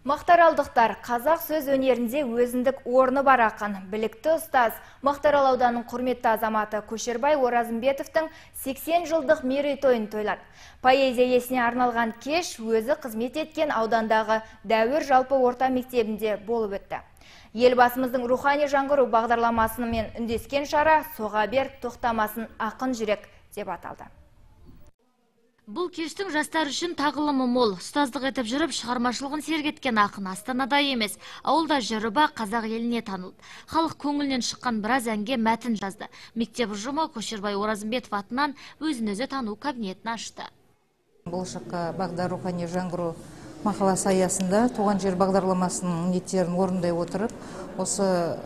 Мақтаралдықтар қазақ сөз өнерінде өзіндік орны бар ақын, білікті ұстаз, Мақтарал ауданының құрметті азаматы Көшербай Оразымбетовтің 80 жылдық мерейтойын тойлады. Поэзия иесіне арналған кеш өзі қызмет еткен аудандағы Дәуір жалпы орта мектебінде болып өтті. Елбасымыздың рухани жаңғыру бағдарламасымен үндескен шара «Соға бер, тоқтамасын ақын жүрек» деп аталды. Бұл кештің жастар үшін тағылымы мол. Ұстаздық етіп жүріп, шығармашылығын сергеткен ақын Астанада емес, ауылда жүріп қазақ еліне танылды. Халық көңілінен шыққан біраз әнге мәтін жазды. Мектеп ұжымы Көшербай Оразымбетов атынан өзін-өзі тану кабинетін ашты. Болашаққа бағдар рухани жаңғыру мақаласы аясында туған жер бағдарламасының міндеттерін орындай отырып, осы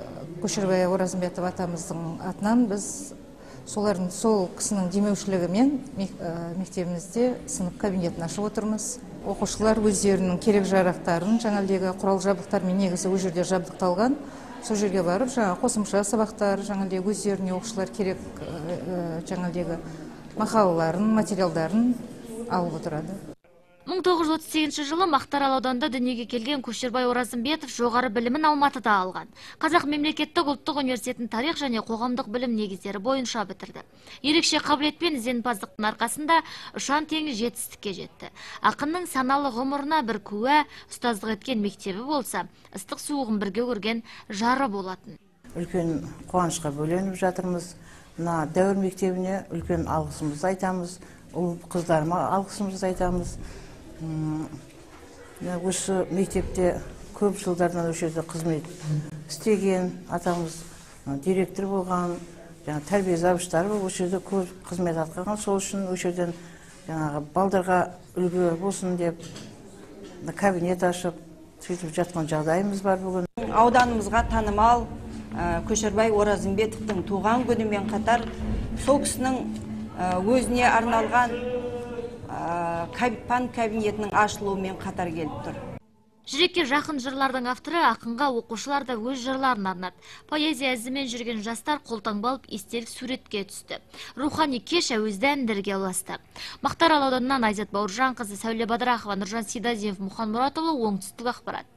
Көшербай Оразымбетов атамыздың атынан біз сол кісінің демеушілігімен мектебімізде сынып кабинетін ашып отырмыз. Оқушылар өздерінің керек жарақтарын, жаңалдегі құрал жабдықтармен негізі өз жерде жабдықталған, сол жерге барып, қосымша сабақтар, жаңалдегі өздеріне оқушылар керек жаңалдегі мақалаларын, материалдарын алып отырады. 1938 жылы Мақтарал ауданында дүниеге келген Көшербай Оразымбетов жоғары білімін Алматыда алған. Қазақ мемлекеттік ұлттық университетін тарих және қоғамдық білім негіздері бойынша бітірді. Ерекше қабілетпен ізденімпаздықтың арқасында ұшан теңіз жетістікке жетті. Ақынның саналы ғұмырына бір куә, ұстаздық еткен мектебі болса, ыстық суығын бірге көрген жары болатын. Үлкен қуанышқа бөленіп жатырмыз. Мына Дәуір мектебіне үлкен алғысымызды айтамыз. Ұл қыздарыма алғысымызды айтамыз. Осы мектепте көп жылдардан осы жерде қызмет істеген, атамыз директор болған, тәрбие завуштары осы жерде көп қызмет атқарған. Сол үшін осы жерден балдарға үлгі болсын деп кабинет ашып, сөйтіп жатқан жағдайымыз бар бүгін. Ауданымызға танымал Көшербай Оразымбетовтың туған күнімен қатар сол кісінің өзіне арналған пан кабинетінің ашылуымен қатар келіп тұр. Жүрекке жақын жырлардың авторы ақынға оқушылар да өз жырларын арнады. Поэзия ізімен жүрген жастар қолтаңбалып естелік суретке түсті. Рухани кеш әуезді әндерге ұласты. Мақтарал ауданынан Айзат Бауыржан қызы, Сәуле Бадырахова, Нұржан Сейдазиев, Мұхан Мұратұлы, оңтүстік ақпарат.